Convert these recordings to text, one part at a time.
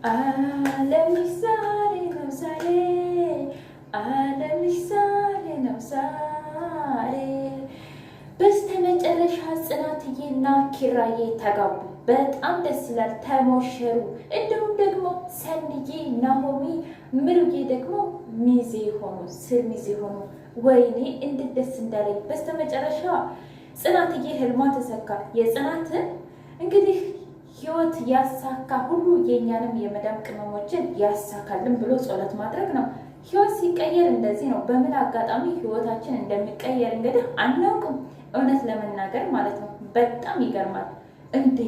ዓለምሽ ዛሬ ነው ዛሬ ዓለምሽ ዛሬ ነው ዛሬ። በስተመጨረሻ ጽናትዬና ኪራዬ ተጋቡ። በጣም ደስ ይላል። ተሞሸሩ። እንዲሁም ደግሞ ሰንዬ፣ ናሆሚ፣ ምሩዬ ደግሞ ሚዜ ሆኑ፣ ስር ሚዜ ሆኑ። ወይኔ እንዴት ደስ እንዳለኝ። በስተመጨረሻ ጽናትዬ ህልሟ ተሰካ። የጽናትን እንግዲህ ህይወት ያሳካ ሁሉ የእኛንም የመዳም ቅመሞችን ያሳካልን ብሎ ጸሎት ማድረግ ነው። ህይወት ሲቀየር እንደዚህ ነው። በምን አጋጣሚ ህይወታችን እንደሚቀየር እንግዲህ አናውቅም፣ እውነት ለመናገር ማለት ነው። በጣም ይገርማል። እንዴ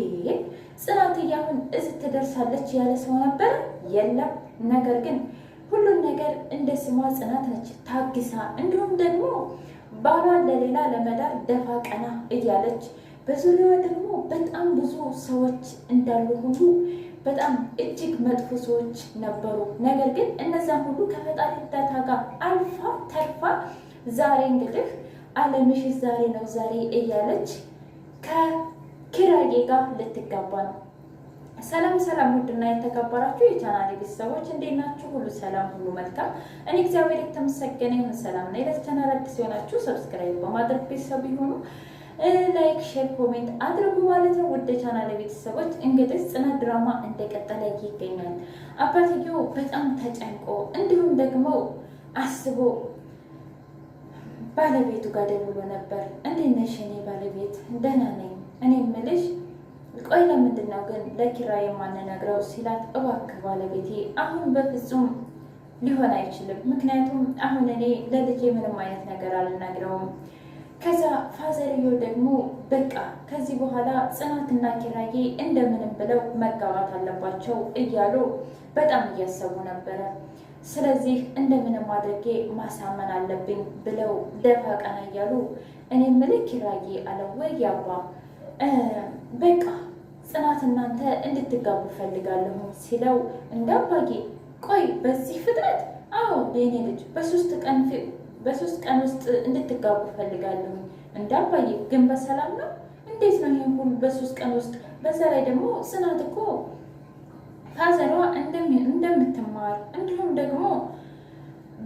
ጽናትዬ አሁን እዚህ ትደርሳለች ያለ ሰው ነበር የለም። ነገር ግን ሁሉን ነገር እንደ ስሟ ጽናት ነች፣ ታግሳ እንዲሁም ደግሞ ባሏን ለሌላ ለመዳር ደፋ ቀና እያለች በዙሪያዋ ደግሞ በጣም ብዙ ሰዎች እንዳሉ ሁሉ በጣም እጅግ መጥፎ ሰዎች ነበሩ። ነገር ግን እነዛን ሁሉ ከፈጣሪ እርዳታ ጋር አልፋ ተርፋ ዛሬ እንግዲህ ዓለምሽ ዛሬ ነው ዛሬ እያለች ከኪራዬ ጋር ልትጋባ ነው። ሰላም ሰላም! ውድና የተከበራችሁ የቻናሌ ቤተሰቦች እንዴት ናችሁ? ሁሉ ሰላም፣ ሁሉ መልካም። እኔ እግዚአብሔር የተመሰገነ ይሁን ሰላም ነኝ። ለዚህ ቻናል አዲስ የሆናችሁ ሰብስክራይብ በማድረግ ቤተሰብ ይሁኑ። ላይክ፣ ሼር፣ ኮሜንት አድርጉ ማለት ነው። ውድ ቻናሌ ቤተሰቦች እንግዲህ ጽናት ድራማ እንደቀጠለ ይገኛል። አባትየው በጣም ተጨንቆ እንዲሁም ደግሞ አስቦ ባለቤቱ ጋር ደውሎ ነበር። እንዴት ነሽ የኔ ባለቤት? ደህና ነኝ። እኔ የምልሽ ቆይ ለምንድን ነው ግን ለኪራ የማንነግረው ሲላት፣ እባክህ ባለቤቴ አሁን በፍጹም ሊሆን አይችልም። ምክንያቱም አሁን እኔ ለልጄ ምንም አይነት ነገር አልነግረውም። ከዛ ፋዘርየው ደግሞ በቃ ከዚህ በኋላ ጽናትና ኪራዬ እንደምንም ብለው መጋባት አለባቸው እያሉ በጣም እያሰቡ ነበረ። ስለዚህ እንደምንም አድርጌ ማሳመን አለብኝ ብለው ደፋ ቀና እያሉ እኔ የምልህ ኪራዬ አለው ወይ አባ በቃ ጽናት እናንተ እንድትጋቡ ፈልጋለሁ ሲለው፣ እንዳባዬ ቆይ በዚህ ፍጥነት? አዎ የኔ ልጅ በሶስት ቀን ውስጥ እንድትጋቡ ፈልጋለሁ። እንዳባዬ ግን በሰላም ነው? እንዴት ነው ይሄን ሁሉ በ3 ቀን ውስጥ? በዛ ላይ ደግሞ ጽናት እኮ ፋዘሯ እንደምትማር እንዲሁም ደግሞ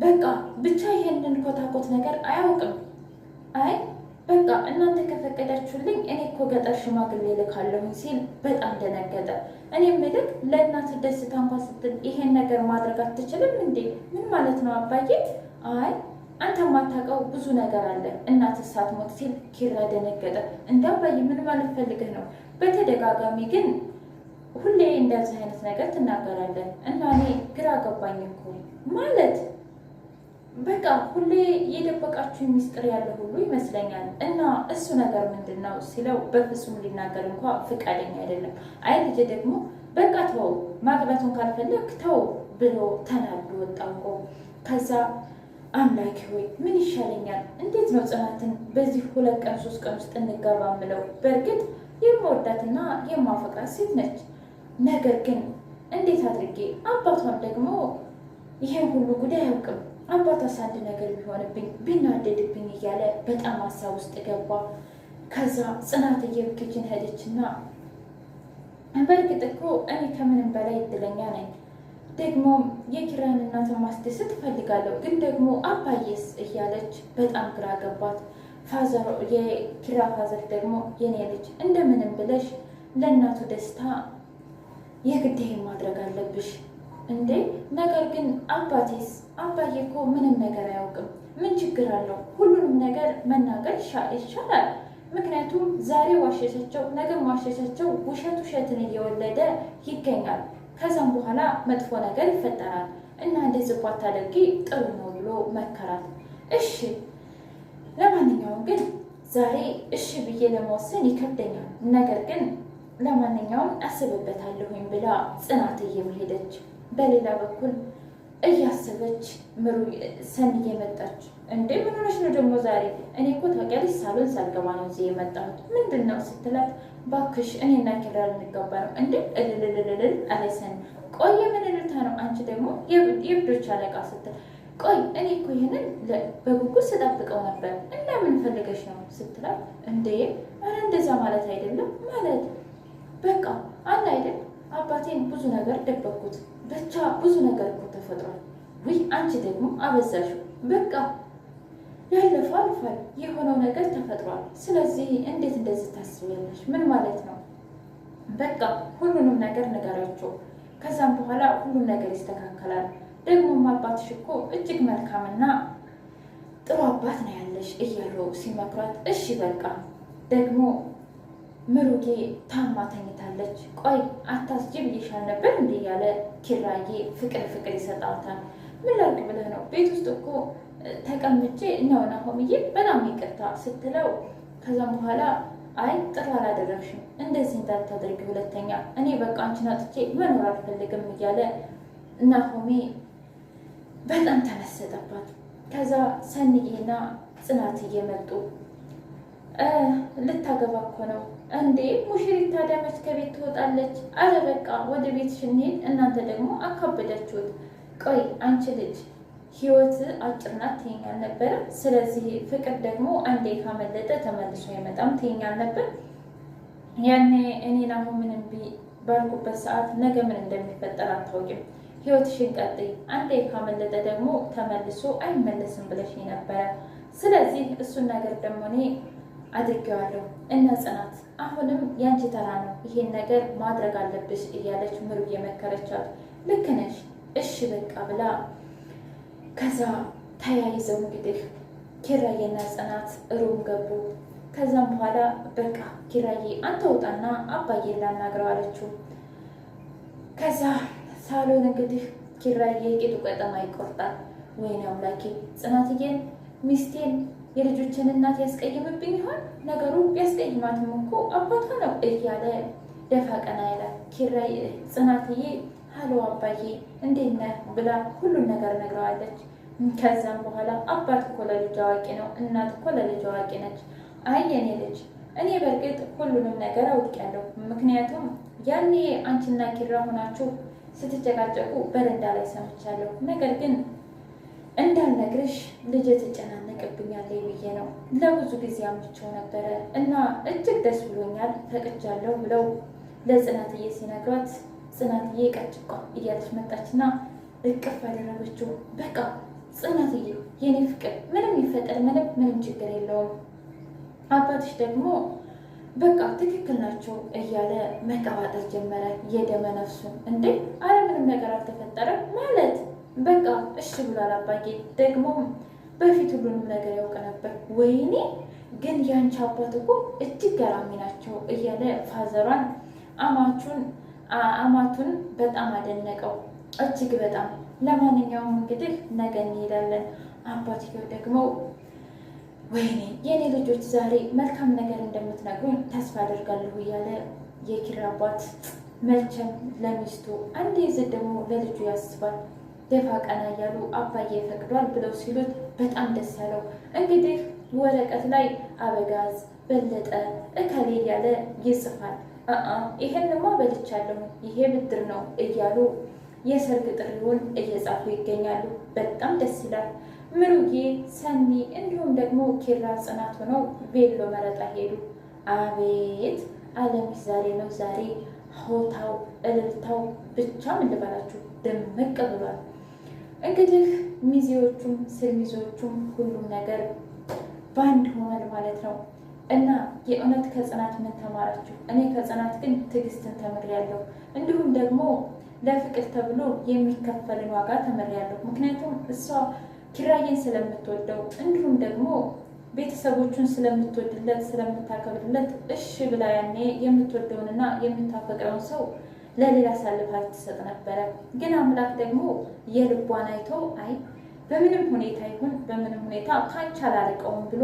በቃ ብቻ ይሄንን ኮታኮት ነገር አያውቅም። አይ በቃ እናንተ ከፈቀዳችሁልኝ እኔ እኮ ገጠር ሽማግሌ ልካለሁኝ ሲል በጣም ደነገጠ። እኔ ምልክ ለእናት ደስታ እንኳን ስትል ይሄን ነገር ማድረግ አትችልም እንዴ? ምን ማለት ነው አባዬ? አይ አንተ የማታውቀው ብዙ ነገር አለ እናት ሳትሞት ሲል ኪራ ደነገጠ። እንደ አባዬ ምን ማለት ፈልገህ ነው? በተደጋጋሚ ግን ሁሌ እንደዚህ አይነት ነገር ትናገራለን እና እኔ ግራ ገባኝ እኮ ማለት በቃ ሁሌ የደበቃችሁ ሚስጥር ያለ ሁሉ ይመስለኛል። እና እሱ ነገር ምንድን ነው ሲለው፣ በፍጹም ሊናገር እንኳ ፈቃደኛ አይደለም። አይ ልጄ ደግሞ በቃ ተው፣ ማግባቱን ካልፈለግ ተው ብሎ ተናዶ ወጣንቆ። ከዛ አምላኬ ሆይ ምን ይሻለኛል? እንዴት ነው ጽናትን በዚህ 2 ቀን 3 ቀን ውስጥ እንጋባ ምለው? በእርግጥ የምወዳትና የማፈቅራት ሴት ነች። ነገር ግን እንዴት አድርጌ አባቷን ደግሞ ይሄን ሁሉ ጉዳይ አያውቅም። አባቷስ አንድ ነገር ቢሆንብኝ ቢናደድብኝ እያለ በጣም ሀሳብ ውስጥ ገባ። ከዛ ጽናትዬ ኪችን ሄደችና በእርግጥ እኮ እኔ ከምንም በላይ እድለኛ ነኝ፣ ደግሞ የኪራን እናትን ማስደሰት እፈልጋለሁ፣ ግን ደግሞ አባዬስ እያለች በጣም ግራ ገባት። የኪራ ፋዘር ደግሞ የኔ ልጅ እንደምንም ብለሽ ለእናቱ ደስታ የግዴን ማድረግ አለብሽ እንዴ። ነገር ግን አባቴስ? አባዬ እኮ ምንም ነገር አያውቅም። ምን ችግር አለው? ሁሉንም ነገር መናገር ይሻላል። ምክንያቱም ዛሬ ዋሸሻቸው፣ ነገ ዋሸሻቸው፣ ውሸትን እየወለደ ይገኛል። ከዛም በኋላ መጥፎ ነገር ይፈጠራል እና እንደዚህ ባታደርጊ ጥሩ ነው ብሎ መከራት። እሺ ለማንኛውም ግን ዛሬ እሺ ብዬ ለመወሰን ይከብደኛል፣ ነገር ግን ለማንኛውም አስብበታለሁኝ ብላ ጽናትዬ ሄደች። በሌላ በኩል እያሰበች ሰንዬ መጣች። እንዴ ምን ሆነሽ ነው ደግሞ ዛሬ? እኔ እኮ ታውቂያለሽ ሳሎን ሳልገባ ነው እዚህ የመጣሁት። ምንድን ነው ስትላት፣ ባክሽ እኔና ኪራ ልንጋባ ነው። እንዴ እልልልልል አለ ሰኒ። ቆይ ምን እልልታ ነው? አንቺ ደግሞ የብዶች አለቃ ስትል፣ ቆይ እኔ እኮ ይህንን በጉጉት ስጠብቀው ነበር እና ምን ፈልገሽ ነው ስትላት፣ እንዴ ኧረ እንደዛ ማለት አይደለም ማለት በቃ አለ አይደል አባቴን ብዙ ነገር ደበቅኩት። ብቻ ብዙ ነገር እኮ ተፈጥሯል። ውይ አንቺ ደግሞ አበዛሽው። በቃ ያለፈው አልፏል። የሆነው ነገር ተፈጥሯል። ስለዚህ እንዴት እንደዚህ ታስቢያለሽ? ምን ማለት ነው? በቃ ሁሉንም ነገር ንገራቸው። ከዛም በኋላ ሁሉም ነገር ይስተካከላል። ደግሞም አባትሽ እኮ እጅግ መልካምና ጥሩ አባት ነው ያለሽ እያሉ ሲመክሯት፣ እሺ በቃ ደግሞ ምሩጌ ታማ ተኝታለች። ቆይ አታስጂ ብዬሻል ነበር እንዲህ እያለ ኪራዬ ፍቅር ይሰጣታል። ምን ላድርግ ብለህ ነው? ቤት ውስጥ እኮ ተቀምጬ ነው ናሆምዬ በጣም ይቅርታ ስትለው፣ ከዛም በኋላ አይ ጥሩ አላደረግሽም፣ እንደዚህ እንዳታደርግ ሁለተኛ፣ እኔ በቃ አንቺን አጥቼ መኖር አልፈልግም እያለ ናሆሜ በጣም ተመሰጠባት። ከዛ ሰንዬና ጽናትዬ መጡ። ልታገባ እኮ ነው እንዴ? ሙሽሪት ታዲያ መች ከቤት ትወጣለች? አረ በቃ ወደ ቤትሽ እንሂድ፣ እናንተ ደግሞ አካበዳችሁት። ቆይ አንቺ ልጅ ህይወት አጭር ናት ትይኛል ነበር። ስለዚህ ፍቅር ደግሞ አንዴ ካመለጠ ተመልሶ አይመጣም ትይኛል ነበር። ያኔ እኔን አሁን ምንም ባልኩበት ሰዓት ነገ ምን እንደሚፈጠር አታውቂም። ህይወትሽን ቀጥይ፣ አንዴ ካመለጠ ደግሞ ተመልሶ አይመለስም ብለሽ ነበረ። ስለዚህ እሱን ነገር ደግሞ እኔ አድርጌዋለሁ እና ጽናት አሁንም ያንቺ ተራ ነው፣ ይሄን ነገር ማድረግ አለብሽ እያለች ምሩ እየመከረቻት፣ ልክ ነሽ እሺ በቃ ብላ ከዛ ተያይዘው እንግዲህ ኪራዬና ጽናት ሩም ገቡ። ከዛም በኋላ በቃ ኪራዬ አንተ ውጣና አባዬን ላናግረው አለችው። ከዛ ሳሎን እንግዲህ ኪራዬ ቂጡ ቀጠማ ይቆርጣል። ወይኔ አምላኬ ጽናትዬን ሚስቴን የልጆችን እናት ያስቀይምብኝ ይሆን? ነገሩ ቢያስቀይማትም እኮ አባቷ ነው እያለ ደፋ ቀና ይላል። ኪራዬ ጽናትዬ ሀሎ አባዬ እንዴት ነህ ብላ ሁሉን ነገር ነግረዋለች። ከዛም በኋላ አባት እኮ ለልጅ አዋቂ ነው፣ እናት እኮ ለልጅ አዋቂ ነች። አይ የኔ ልጅ እኔ በእርግጥ ሁሉንም ነገር አውቄያለሁ። ምክንያቱም ያኔ አንቺና ኪራ ሆናችሁ ስትጨቃጨቁ በረንዳ ላይ ሰምቻለሁ። ነገር ግን እንዳልነግርሽ ልጅ ትጨናነቅብኛለች ብዬ ነው ለብዙ ጊዜ አምጥቼው ነበረ እና እጅግ ደስ ብሎኛል ፈቅጃለሁ ብለው ለጽናትዬ ሲነግሯት ጽናትዬ ቀጭቋ እያለች መጣችና እቅፍ አደረገችው። በቃ ጽናትዬ የኔ ፍቅር ምንም ይፈጠር ምንም ችግር የለውም፣ አባትሽ ደግሞ በቃ ትክክል ናቸው እያለ መቀባጠር ጀመረ። የደመ ነፍሱን እንዴ አረ ምንም ነገር አልተፈጠረም ማለት በቃ እሺ ብሏል አባዬ። ደግሞም በፊት ሁሉንም ነገር ያውቅ ነበር። ወይኔ ግን ያንቺ አባት እኮ እጅግ ገራሚ ናቸው እያለ ፋዘሯን አማቱን በጣም አደነቀው እጅግ በጣም። ለማንኛውም እንግዲህ ነገ እንሄዳለን። አባትየው ደግሞ ወይኔ የኔ ልጆች ዛሬ መልካም ነገር እንደምትነግሩኝ ተስፋ አደርጋለሁ እያለ የኪራ አባት መቼም ለሚስቱ አንዴ ዝም ደግሞ ለልጁ ያስባል። ደፋ ቀና እያሉ አባዬ ፈቅዷል ብለው ሲሉት በጣም ደስ ያለው እንግዲህ ወረቀት ላይ አበጋዝ በለጠ እከሌ እያለ ይጽፋል። ይሄንማ በልቻለሁ ይሄ ብድር ነው እያሉ የሰርግ ጥሪውን እየጻፉ ይገኛሉ። በጣም ደስ ይላል። ምሩዬ፣ ሰኒ እንዲሁም ደግሞ ኪራ ጽናት ሆነው ቬሎ መረጣ ሄዱ። አቤት አለምሽ ዛሬ ነው ዛሬ ሆታው እልልታው ብቻ ምን ልበላችሁ ድምቅ ብሏል። እንግዲህ ሚዜዎቹም ስልሚዜዎቹም ሁሉም ነገር በአንድ ሆኗል ማለት ነው። እና የእውነት ከጽናት ምን ተማራችሁ? እኔ ከጽናት ግን ትዕግስትን ተምሬያለሁ። እንዲሁም ደግሞ ለፍቅር ተብሎ የሚከፈልን ዋጋ ተምሬያለሁ። ምክንያቱም እሷ ኪራዬን ስለምትወደው እንዲሁም ደግሞ ቤተሰቦቹን ስለምትወድለት ስለምታከብርለት እሺ ብላ ያኔ የምትወደውንና የምታፈቅረውን ሰው ለሌላ አሳልፋ ትሰጥ ነበረ። ግን አምላክ ደግሞ የልቧን አይቶ አይ በምንም ሁኔታ ይሁን በምንም ሁኔታ ካንቺ አላርቀውም ብሎ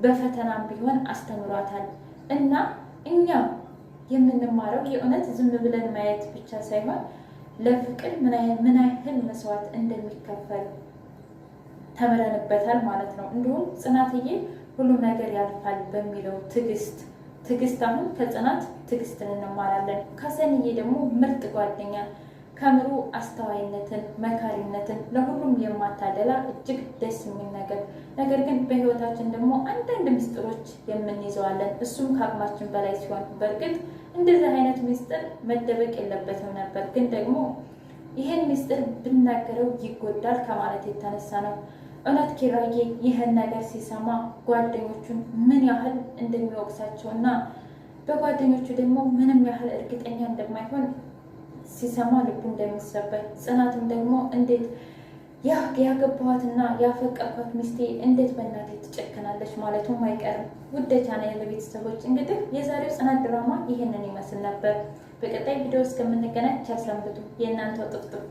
በፈተናም ቢሆን አስተምሯታል። እና እኛም የምንማረው የእውነት ዝም ብለን ማየት ብቻ ሳይሆን ለፍቅር ምን ያህል መስዋዕት እንደሚከፈል ተምረንበታል ማለት ነው። እንዲሁም ጽናትዬ ሁሉም ነገር ያልፋል በሚለው ትዕግስት አሁን ከጽናት ትዕግስትን እንማራለን። ከሰንዬ ደግሞ ምርጥ ጓደኛ፣ ከምሩ አስተዋይነትን፣ መካሪነትን፣ ለሁሉም የማታደላ እጅግ ደስ የሚል ነገር ግን በህይወታችን ደግሞ አንዳንድ ምስጢሮች የምንይዘዋለን። እሱም ከአቅማችን በላይ ሲሆን በእርግጥ እንደዚህ አይነት ሚስጥር መደበቅ የለበትም ነበር። ግን ደግሞ ይህን ሚስጥር ብናገረው ይጎዳል ከማለት የተነሳ ነው። እውነት ኪራዬ ይህን ነገር ሲሰማ ጓደኞቹን ምን ያህል እንደሚወቅሳቸው እና በጓደኞቹ ደግሞ ምንም ያህል እርግጠኛ እንደማይሆን ሲሰማ ልቡ እንደሚሰበር፣ ጽናትም ደግሞ እንዴት ያገባኋትና ያፈቀርኳት ሚስቴ እንዴት በእናቴ ትጨከናለች ማለቱም አይቀርም። ውድ የቻናሌ ቤተሰቦች እንግዲህ የዛሬው ጽናት ድራማ ይህንን ይመስል ነበር። በቀጣይ ቪዲዮ እስከምንገናኝ ቸር ሰንብቱ። የእናንተው ጥፍጥፍ